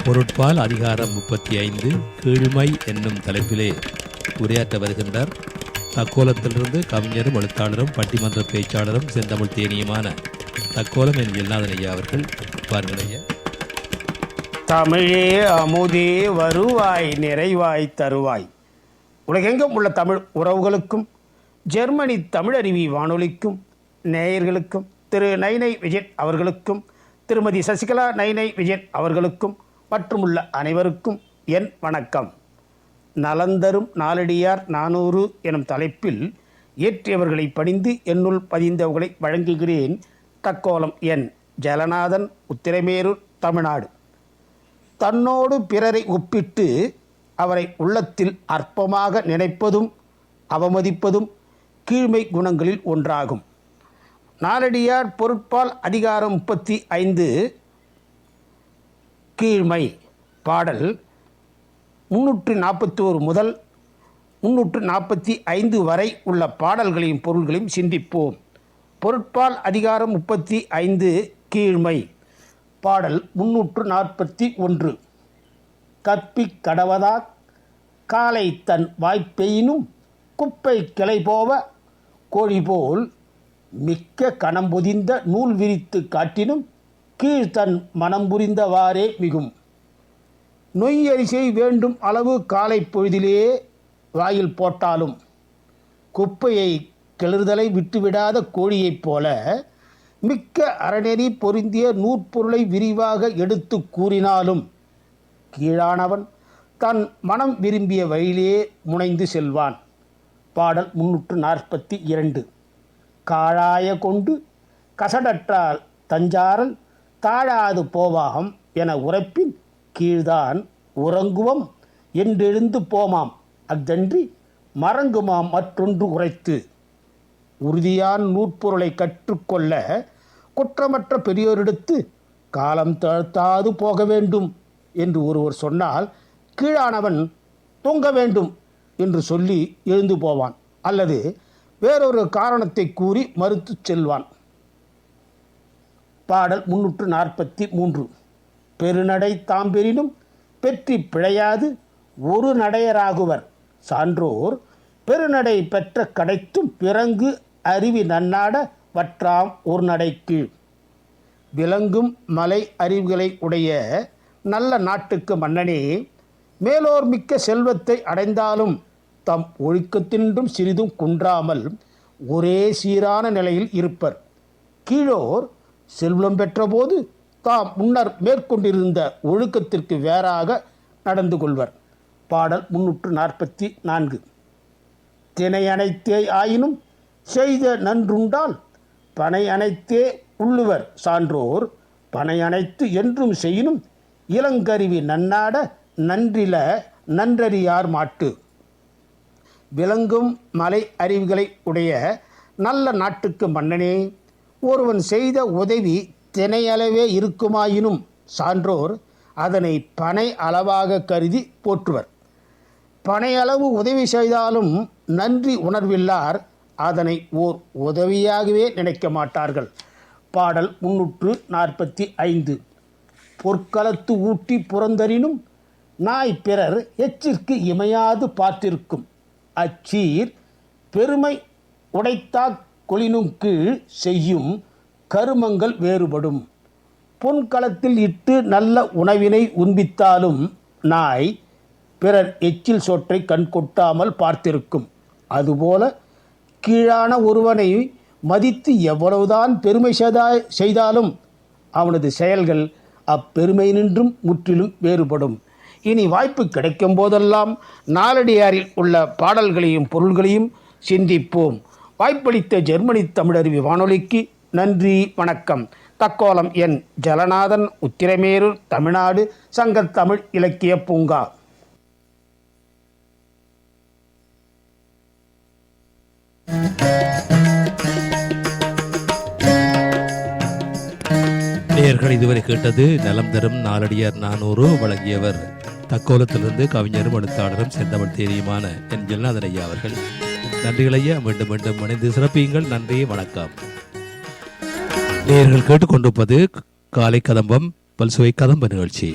பொருட்பால் அதிகாரம் 35 கீழ்மை என்னும் தலைப்பிலே உரையாற்ற வருகின்றார். தக்கோலத்திலிருந்து கவிஞரும் எழுத்தாளரும் பட்டிமன்ற பேச்சாளரும் செந்தமிழ் தேனியுமான தக்கோலம் என் ஜெகநாதன் ஐயா அவர்கள். பாருங்கள் ஐயா. தமிழே அமுதே வருவாய் நிறைவாய் தருவாய். உலகெங்கும் உள்ள தமிழ் உறவுகளுக்கும் ஜெர்மனி தமிழருவி வானொலிக்கும் நேயர்களுக்கும் திரு நைனை விஜயன் அவர்களுக்கும் திருமதி சசிகலா நைனை விஜயன் அவர்களுக்கும் மற்றும் உள்ள அனைவருக்கும் என் வணக்கம். நலந்தரும் நாலடியார் 400 எனும் தலைப்பில் இயற்றியவர்களை பணிந்து என்னுள் பதிந்தவர்களை வழங்குகிறேன். தக்கோலம் என் ஜெகநாதன், உத்திரமேரூர், தமிழ்நாடு. தன்னோடு பிறரை ஒப்பிட்டு அவரை உள்ளத்தில் அற்பமாக நினைப்பதும் அவமதிப்பதும் கீழ்மை குணங்களில் ஒன்றாகும். நாலடியார் பொருட்பால் அதிகாரம் 35 கீழ்மை பாடல் 341 முதல் 345 வரை உள்ள பாடல்களையும் பொருள்களையும் சிந்திப்போம். பொருட்பால் அதிகாரம் 35 கீழ்மை பாடல் 341. கற்பிக் கடவதா காலை தன் வாய்ப்பெயினும் குப்பை கிளை போவ கோழிபோல் மிக்க கணம் பொதிந்த நூல் விரித்து காட்டினும் கீழ்த்தன் மனம் புரிந்தவாறே மிகும். நொய்யரிசை வேண்டும் அளவு காலை பொழுதிலே வாயில் போட்டாலும் குப்பையை கிளறுதலை விட்டுவிடாத கோழியைப் போல மிக்க அறநெறி பொருந்திய நூற்பொருளை விரிவாக எடுத்து கூறினாலும் கீழானவன் தன் மனம் விரும்பிய வழியிலே முனைந்து செல்வான். பாடல் 342. காழாய கொண்டு கசடற்றால் தஞ்சாரல் தாழாது போவாம் என உரைப்பின் கீழ்தான் உறங்குவம் என்றெழுந்து போமாம் அஃதன்றி மறங்குமாம் மற்றொன்று உரைத்து. உறுதியான் நூற்பொருளை கற்றுக்கொள்ள குற்றமற்ற பெரியோரிடத்து காலம் தாழ்த்தாது போக வேண்டும் என்று ஒருவர் சொன்னால் கீழானவன் தூங்க வேண்டும் என்று சொல்லி எழுந்து போவான், அல்லது வேறொரு காரணத்தை கூறி மறுத்து செல்வான். பாடல் 343. பெருநடை தாம்பெறினும் பெற்றி பிழையாது ஒரு நடையராகுவர் சான்றோர் பெருநடை பெற்ற கடைத்தும் பிறங்கு அருவி நன்னாட வற்றாம் ஒரு நடைக்கு. விளங்கும் மலை அறிவுகளை உடைய நல்ல நாட்டுக்கு மன்னனே, மேலோர் மிக்க செல்வத்தை அடைந்தாலும் தம் ஒழுக்கத்தின்றும் சிறிதும் குன்றாமல் ஒரே சீரான நிலையில் இருப்பர். கீழோர் செல்வம் பெற்றபோது தாம் முன்னர் மேற்கொண்டிருந்த ஒழுக்கத்திற்கு வேறாக நடந்து கொள்வர். பாடல் 344. தினை அனைத்தே ஆயினும் செய்த நன்றுண்டால் பனை அனைத்தே உள்ளுவர் சான்றோர் பனை அனைத்து என்றும் செய்யினும் இளங்கருவி நன்னாட நன்றில நன்றறியார் மாட்டு. விளங்கும் மலை அறிவுகளை உடைய நல்ல நாட்டுக்கு மன்னனே, ஒருவன் செய்த உதவி தினையளவே இருக்குமாயினும் சான்றோர் அதனை பனை அளவாக கருதி போற்றுவர். பனையளவு உதவி செய்தாலும் நன்றி உணர்வில்லார் அதனை ஓர் உதவியாகவே நினைக்க மாட்டார்கள். பாடல் 345. பொற்களத்து ஊட்டி புறந்தரினும் நாய் பிறர் எச்சிற்கு இமையாது பார்த்திருக்கும் அச்சீர் பெருமை உடைத்தாக் கொளினும் கீழ் செய்யும் கருமங்கள் வேறுபடும். பொன்களத்தில் இட்டு நல்ல உணவினை உண்பித்தாலும் நாய் பிறர் எச்சில் சோற்றை கண் கொட்டாமல் பார்த்திருக்கும். அதுபோல கீழான ஒருவனை மதித்து எவ்வளவுதான் பெருமை செய்தாலும் அவனது செயல்கள் அப்பெருமை நின்றும் முற்றிலும் வேறுபடும். இனி வாய்ப்பு கிடைக்கும் போதெல்லாம் நாலடியாரில் உள்ள பாடல்களையும் பொருள்களையும் சிந்திப்போம். வாய்ப்பளித்த ஜெர்மனி தமிழருவி வானொலிக்கு நன்றி, வணக்கம். தக்கோலம் என் ஜெகநாதன், உத்திரமேரூர், தமிழ்நாடு. சங்கத்தமிழ் இலக்கிய பூங்கா. நேயர்கள் இதுவரை கேட்டது நலம் தரும் நாலடியார் 400. வழங்கியவர் தக்கோலத்திலிருந்து கவிஞரும் எழுத்தாளரும் செந்தமிழ் தேனியுமான என் ஜெகநாதன் ஐயா அவர்கள். நன்றிகள் ஐயா. மீண்டும் மீண்டும் இணைந்து சிறப்பியுங்கள். நன்றி, வணக்கம். நேயர்கள் கேட்டுக்கொண்டிருப்பது காலை கதம்பம் பல்சுவை கதம்ப நிகழ்ச்சி.